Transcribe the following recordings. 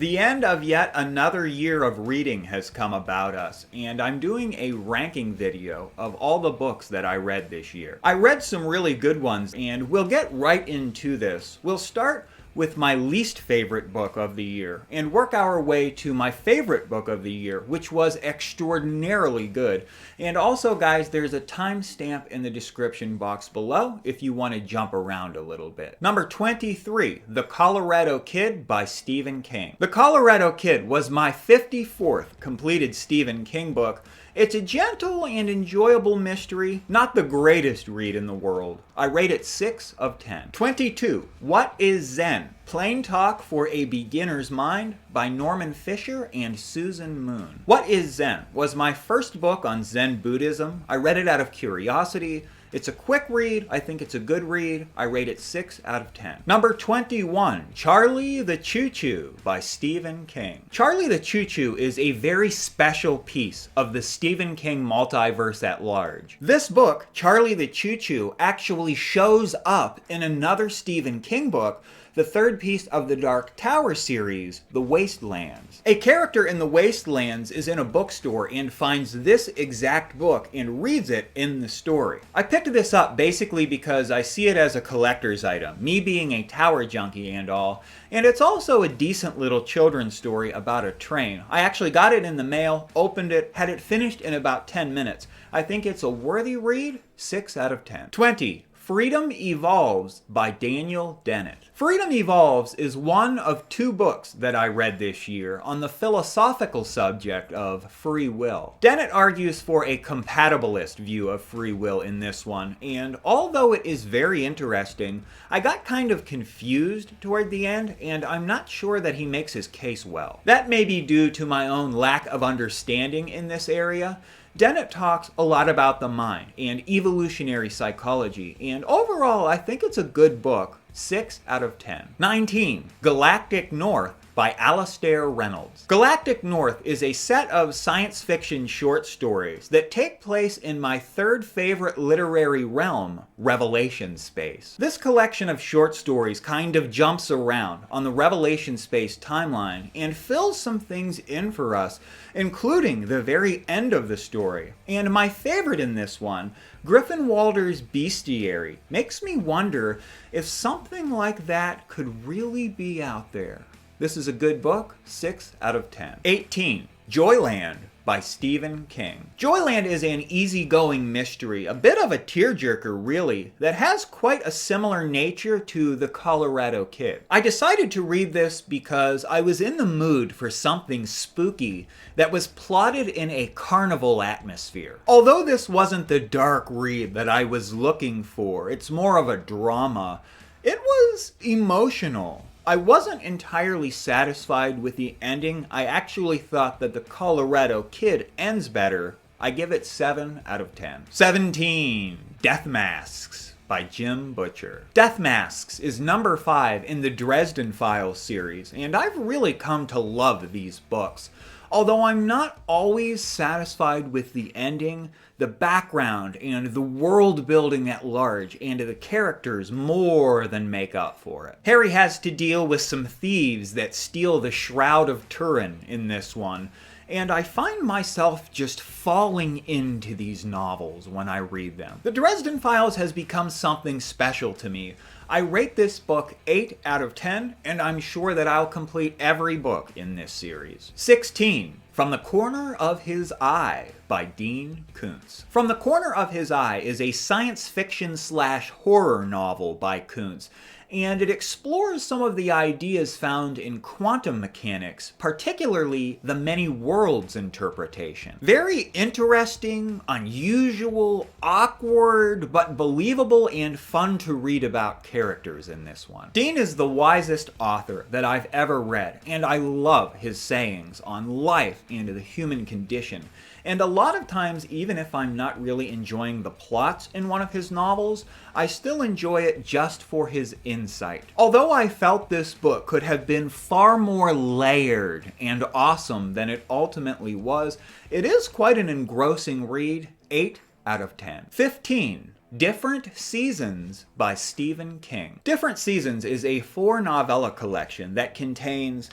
The end of yet another year of reading has come about us, and I'm doing a ranking video of all the books that I read this year. I read some really good ones, and we'll get right into this. We'll start with my least favorite book of the year, and work our way to my favorite book of the year, which was extraordinarily good. And also, guys, there's a timestamp in the description box below if you want to jump around a little bit. Number 23, The Colorado Kid by Stephen King. The Colorado Kid was my 54th completed Stephen King book. It's a gentle and enjoyable mystery, not the greatest read in the world. I rate it 6 of 10. 22. What is Zen? Plain Talk for a Beginner's Mind by Norman Fisher and Susan Moon. What is Zen was my first book on Zen Buddhism. I read it out of curiosity. It's a quick read. I think it's a good read. I rate it 6 out of 10. Number 21, Charlie the Choo Choo by Stephen King. Charlie the Choo Choo is a very special piece of the Stephen King multiverse at large. This book, Charlie the Choo Choo, actually shows up in another Stephen King book, the third piece of the Dark Tower series, The Wastelands. A character in The Wastelands is in a bookstore and finds this exact book and reads it in the story. I picked this up basically because I see it as a collector's item, me being a tower junkie and all, and it's also a decent little children's story about a train. I actually got it in the mail, opened it, had it finished in about 10 minutes. I think it's a worthy read, 6 out of 10. 20. Freedom Evolves by Daniel Dennett. Freedom Evolves is one of 2 books that I read this year on the philosophical subject of free will. Dennett argues for a compatibilist view of free will in this one, and although it is very interesting, I got kind of confused toward the end, and I'm not sure that he makes his case well. That may be due to my own lack of understanding in this area. Dennett talks a lot about the mind and evolutionary psychology, and overall I think it's a good book, 6 out of 10. 19. Galactic North by Alastair Reynolds. Galactic North is a set of science fiction short stories that take place in my third favorite literary realm, Revelation Space. This collection of short stories kind of jumps around on the Revelation Space timeline and fills some things in for us, including the very end of the story. And my favorite in this one, Griffin Walder's Bestiary, makes me wonder if something like that could really be out there. This is a good book, 6 out of 10. 18. Joyland by Stephen King. Joyland is an easygoing mystery, a bit of a tearjerker really, that has quite a similar nature to The Colorado Kid. I decided to read this because I was in the mood for something spooky that was plotted in a carnival atmosphere. Although this wasn't the dark read that I was looking for, it's more of a drama, it was emotional. I wasn't entirely satisfied with the ending. I actually thought that The Colorado Kid ends better. I give it 7 out of 10. 17. Death Masks by Jim Butcher. Death Masks is number 5 in the Dresden Files series, and I've really come to love these books. Although I'm not always satisfied with the ending, the background and the world building at large and the characters more than make up for it. Harry has to deal with some thieves that steal the Shroud of Turin in this one, and I find myself just falling into these novels when I read them. The Dresden Files has become something special to me. I rate this book 8 out of 10, and I'm sure that I'll complete every book in this series. 16. From the Corner of His Eye by Dean Koontz. From the Corner of His Eye is a science fiction / horror novel by Koontz, and it explores some of the ideas found in quantum mechanics, particularly the many worlds interpretation. Very interesting, unusual, awkward, but believable and fun to read about characters in this one. Dean is the wisest author that I've ever read, and I love his sayings on life and the human condition. And a lot of times, even if I'm not really enjoying the plots in one of his novels, I still enjoy it just for his insight. Although I felt this book could have been far more layered and awesome than it ultimately was, it is quite an engrossing read, 8 out of 10. 15. Different Seasons by Stephen King. Different Seasons is a 4-novella collection that contains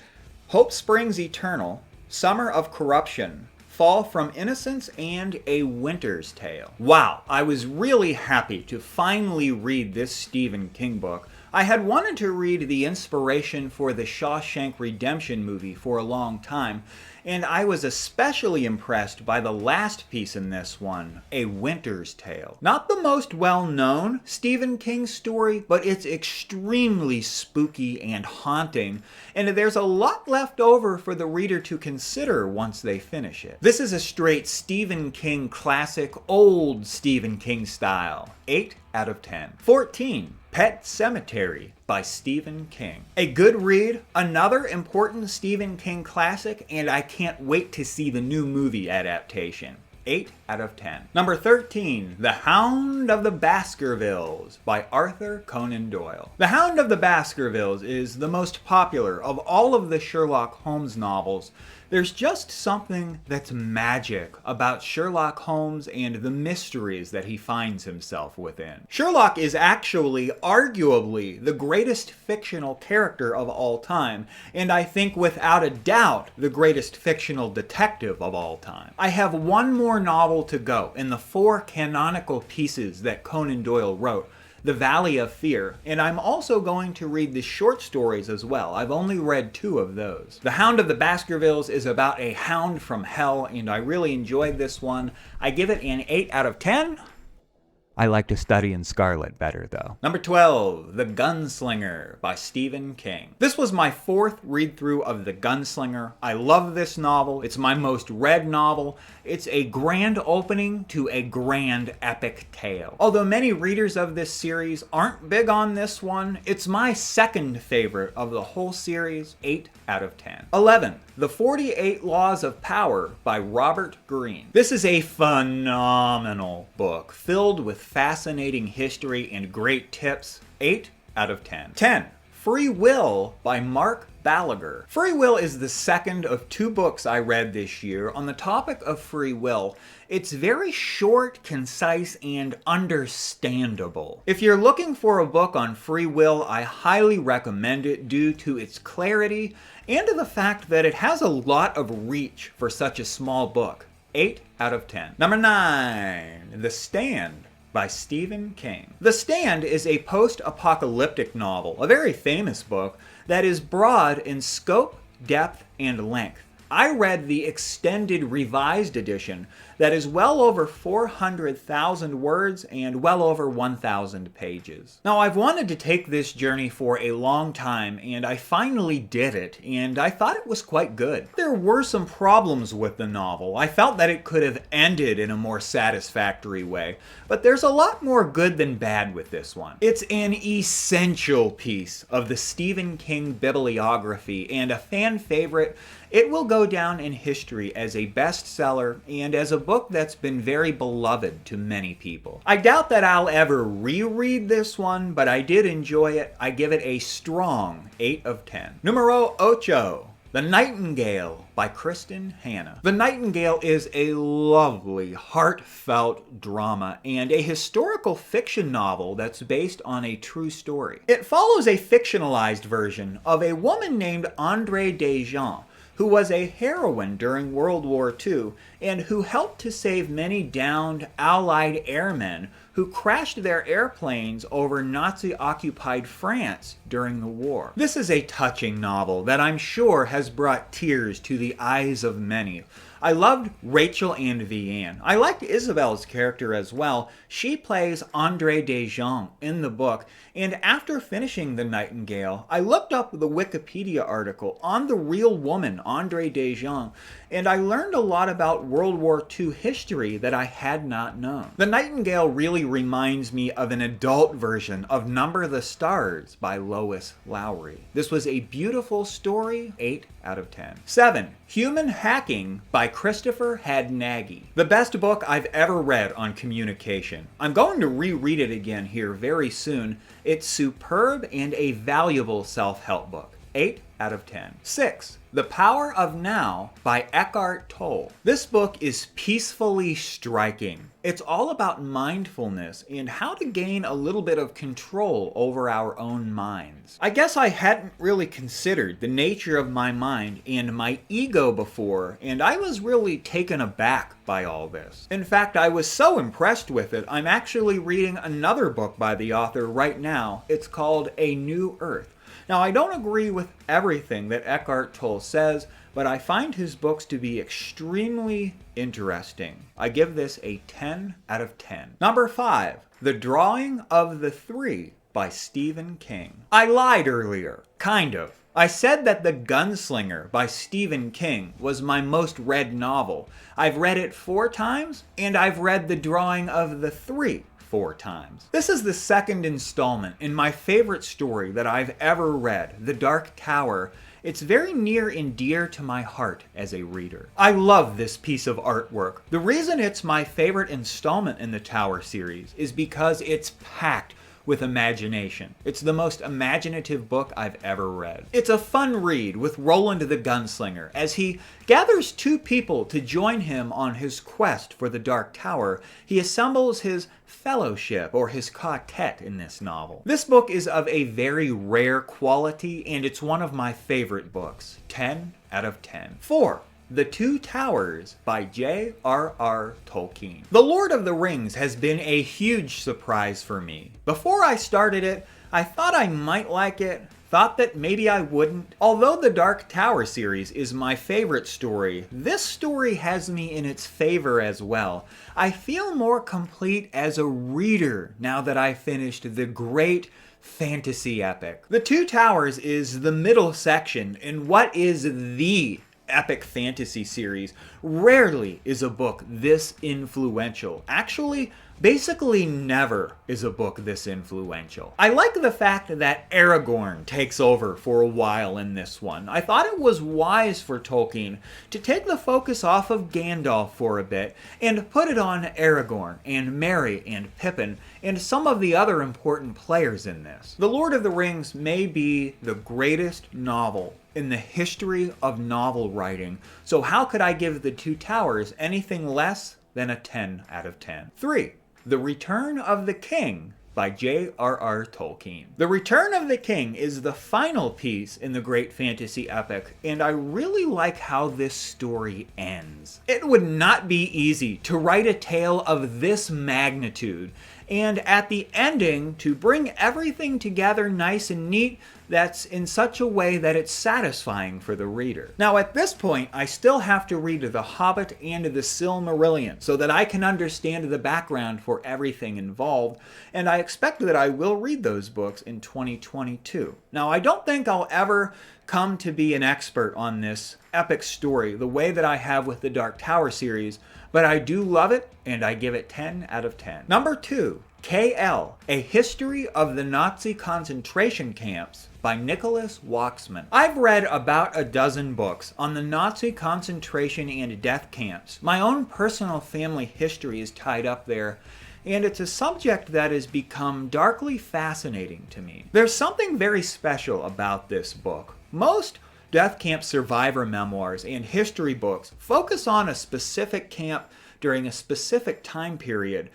Hope Springs Eternal, Summer of Corruption, Fall from Innocence, and A Winter's Tale. Wow, I was really happy to finally read this Stephen King book. I had wanted to read the inspiration for the Shawshank Redemption movie for a long time, and I was especially impressed by the last piece in this one, A Winter's Tale. Not the most well-known Stephen King story, but it's extremely spooky and haunting, and there's a lot left over for the reader to consider once they finish it. This is a straight Stephen King classic, old Stephen King style. 8 out of 10. 14. Pet Sematary by Stephen King. A good read, another important Stephen King classic, and I can't wait to see the new movie adaptation. 8 out of 10. Number 13, The Hound of the Baskervilles by Arthur Conan Doyle. The Hound of the Baskervilles is the most popular of all of the Sherlock Holmes novels. There's just something that's magic about Sherlock Holmes and the mysteries that he finds himself within. Sherlock is actually, arguably, the greatest fictional character of all time, and I think without a doubt, the greatest fictional detective of all time. I have one more novel to go in the 4 canonical pieces that Conan Doyle wrote, The Valley of Fear, and I'm also going to read the short stories as well. I've only read 2 of those. The Hound of the Baskervilles is about a hound from hell, and I really enjoyed this one. I give it an 8 out of 10. I like to study in Scarlet better, though. Number 12, The Gunslinger by Stephen King. This was my 4th read-through of The Gunslinger. I love this novel. It's my most read novel. It's a grand opening to a grand epic tale. Although many readers of this series aren't big on this one, it's my 2nd favorite of the whole series, 8 out of 10. 11, The 48 Laws of Power by Robert Greene. This is a phenomenal book, filled with fascinating history and great tips. 8 out of 10. 10, Free Will by Mark Balaguer. Free Will is the 2nd of 2 books I read this year on the topic of free will. It's very short, concise, and understandable. If you're looking for a book on free will, I highly recommend it due to its clarity and to the fact that it has a lot of reach for such a small book. 8 out of 10. Number 9, The Stand by Stephen King. The Stand is a post-apocalyptic novel, a very famous book, that is broad in scope, depth, and length. I read the extended revised edition that is well over 400,000 words and well over 1,000 pages. Now, I've wanted to take this journey for a long time, and I finally did it, and I thought it was quite good. There were some problems with the novel. I felt that it could have ended in a more satisfactory way, but there's a lot more good than bad with this one. It's an essential piece of the Stephen King bibliography and a fan favorite. It will go down in history as a bestseller and as a book that's been very beloved to many people. I doubt that I'll ever reread this one, but I did enjoy it. I give it a strong 8 of 10. Numero 8, The Nightingale by Kristen Hanna. The Nightingale is a lovely, heartfelt drama and a historical fiction novel that's based on a true story. It follows a fictionalized version of a woman named Andrée Desjans, who was a heroine during World War II and who helped to save many downed Allied airmen who crashed their airplanes over Nazi-occupied France during the war. This is a touching novel that I'm sure has brought tears to the eyes of many. I loved Rachel and Vianne. I liked Isabel's character as well. She plays Andrée Desjans in the book, and after finishing The Nightingale, I looked up the Wikipedia article on the real woman, Andrée Desjans, and I learned a lot about World War II history that I had not known. The Nightingale really reminds me of an adult version of Number the Stars by Lois Lowry. This was a beautiful story, 8 out of 10. 7. Human Hacking by Christopher Hadnagy. The best book I've ever read on communication. I'm going to reread it again here very soon. It's superb and a valuable self-help book. 8 out of 10. 6. The Power of Now by Eckhart Tolle. This book is peacefully striking. It's all about mindfulness and how to gain a little bit of control over our own minds. I guess I hadn't really considered the nature of my mind and my ego before, and I was really taken aback by all this. In fact, I was so impressed with it, I'm actually reading another book by the author right now. It's called A New Earth. Now, I don't agree with everything that Eckhart Tolle says, but I find his books to be extremely interesting. I give this a 10 out of 10. Number 5, The Drawing of the Three by Stephen King. I lied earlier, kind of. I said that The Gunslinger by Stephen King was my most read novel. I've read it 4 times, and I've read The Drawing of the Three 4 times. This is the second installment in my favorite story that I've ever read, The Dark Tower. It's very near and dear to my heart as a reader. I love this piece of artwork. The reason it's my favorite installment in the Tower series is because it's packed with imagination. It's the most imaginative book I've ever read. It's a fun read with Roland the Gunslinger as he gathers 2 people to join him on his quest for the Dark Tower. He assembles his fellowship, or his quartet, in this novel. This book is of a very rare quality, and it's one of my favorite books. 10 out of 10. 4. The Two Towers by J.R.R. Tolkien. The Lord of the Rings has been a huge surprise for me. Before I started it, I thought I might like it, thought that maybe I wouldn't. Although the Dark Tower series is my favorite story, this story has me in its favor as well. I feel more complete as a reader now that I finished the great fantasy epic. The Two Towers is the middle section in what is the epic fantasy series. Rarely is a book this influential. Actually, basically never is a book this influential. I like the fact that Aragorn takes over for a while in this one. I thought it was wise for Tolkien to take the focus off of Gandalf for a bit and put it on Aragorn and Merry and Pippin and some of the other important players in this. The Lord of the Rings may be the greatest novel in the history of novel writing, so how could I give The Two Towers anything less than a 10 out of 10? 3. The Return of the King by J.R.R. Tolkien. The Return of the King is the final piece in the great fantasy epic, and I really like how this story ends. It would not be easy to write a tale of this magnitude, and at the ending, to bring everything together nice and neat that's in such a way that it's satisfying for the reader. Now at this point, I still have to read The Hobbit and The Silmarillion so that I can understand the background for everything involved, and I expect that I will read those books in 2022. Now I don't think I'll ever come to be an expert on this epic story the way that I have with the Dark Tower series, but I do love it, and I give it 10 out of 10. Number 2, K.L., A History of the Nazi Concentration Camps by Nicholas Waxman. I've read about a dozen books on the Nazi concentration and death camps. My own personal family history is tied up there, and it's a subject that has become darkly fascinating to me. There's something very special about this book. Most death camp survivor memoirs and history books focus on a specific camp during a specific time period,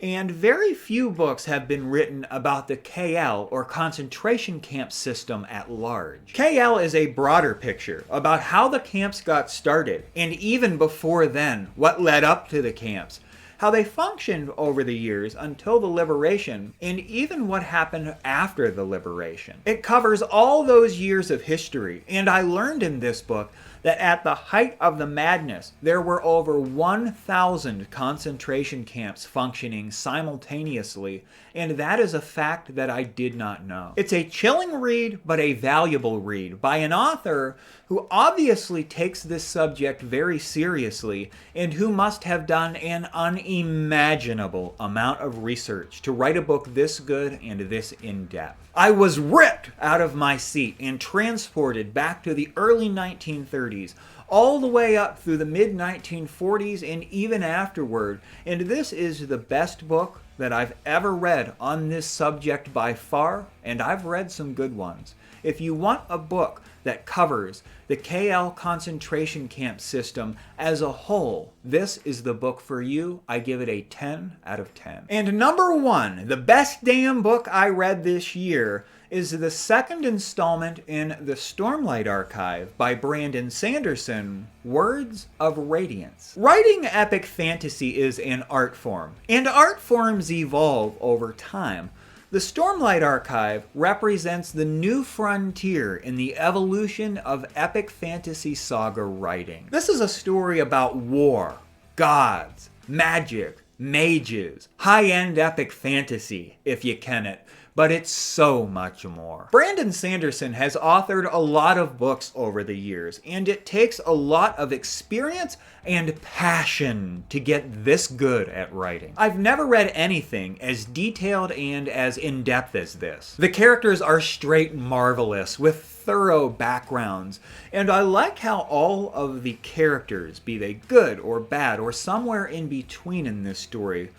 and very few books have been written about the KL, or concentration camp system at large. KL is a broader picture about how the camps got started, and even before then, what led up to the camps, how they functioned over the years until the liberation, and even what happened after the liberation. It covers all those years of history, and I learned in this book that at the height of the madness, there were over 1,000 concentration camps functioning simultaneously, and that is a fact that I did not know. It's a chilling read, but a valuable read by an author who obviously takes this subject very seriously and who must have done an unimaginable amount of research to write a book this good and this in-depth. I was ripped out of my seat and transported back to the early 1930s, all the way up through the mid-1940s and even afterward, and this is the best book that I've ever read on this subject by far, and I've read some good ones. If you want a book that covers the KL concentration camp system as a whole, this is the book for you. I give it a 10 out of 10. And number one, the best damn book I read this year, is the second installment in the Stormlight Archive by Brandon Sanderson, Words of Radiance. Writing epic fantasy is an art form, and art forms evolve over time. The Stormlight Archive represents the new frontier in the evolution of epic fantasy saga writing. This is a story about war, gods, magic, mages, high-end epic fantasy, if you can it. But it's so much more. Brandon Sanderson has authored a lot of books over the years, and it takes a lot of experience and passion to get this good at writing. I've never read anything as detailed and as in-depth as this. The characters are straight marvelous, with thorough backgrounds, and I like how all of the characters, be they good or bad or somewhere in between in this story,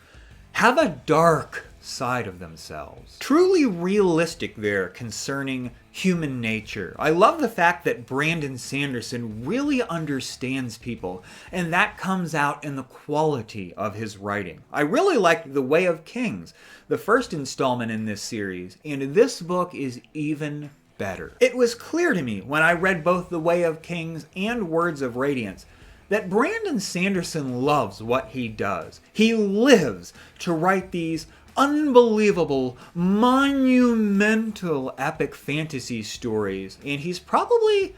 have a dark side of themselves. Truly realistic there concerning human nature. I love the fact that Brandon Sanderson really understands people, and that comes out in the quality of his writing. I really liked The Way of Kings, the first installment in this series, and this book is even better. It was clear to me when I read both The Way of Kings and Words of Radiance that Brandon Sanderson loves what he does. He lives to write these unbelievable, monumental epic fantasy stories, and he's probably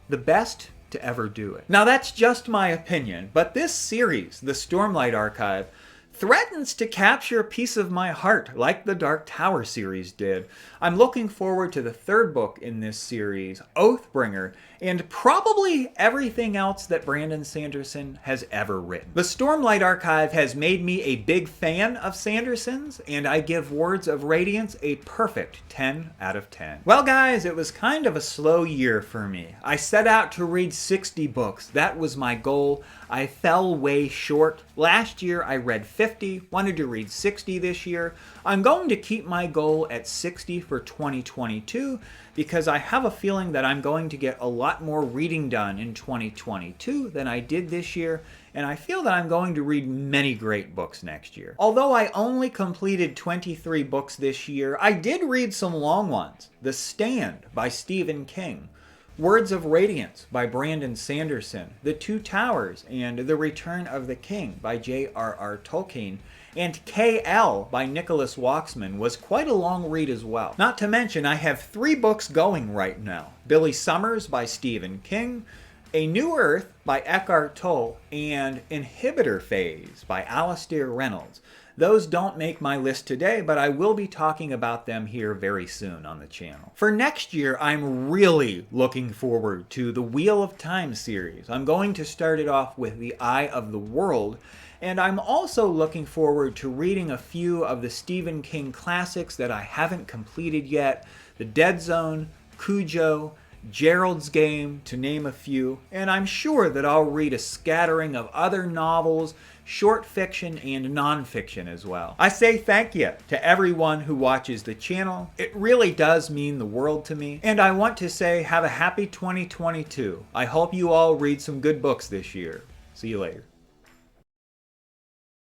the best to ever do it. Now that's just my opinion, but this series, the Stormlight Archive, threatens to capture a piece of my heart like the Dark Tower series did. I'm looking forward to the third book in this series, Oathbringer, and probably everything else that Brandon Sanderson has ever written. The Stormlight Archive has made me a big fan of Sanderson's, and I give Words of Radiance a perfect 10 out of 10. Well guys, it was kind of a slow year for me. I set out to read 60 books. That was my goal. I fell way short. Last year I read 50, wanted to read 60 this year. I'm going to keep my goal at 60 for 2022 because I have a feeling that I'm going to get a lot more reading done in 2022 than I did this year, and I feel that I'm going to read many great books next year. Although I only completed 23 books this year, I did read some long ones. The Stand by Stephen King, Words of Radiance by Brandon Sanderson, The Two Towers and The Return of the King by J.R.R. Tolkien, and KL by Nicholas Waxman was quite a long read as well. Not to mention, I have 3 books going right now. Billy Summers by Stephen King, A New Earth by Eckhart Tolle, and Inhibitor Phase by Alastair Reynolds. Those don't make my list today, but I will be talking about them here very soon on the channel. For next year, I'm really looking forward to the Wheel of Time series. I'm going to start it off with The Eye of the World, and I'm also looking forward to reading a few of the Stephen King classics that I haven't completed yet. The Dead Zone, Cujo, Gerald's Game, to name a few, and I'm sure that I'll read a scattering of other novels, short fiction, and nonfiction as well. I say thank you to everyone who watches the channel. It really does mean the world to me, and I want to say have a happy 2022. I hope you all read some good books this year. See you later.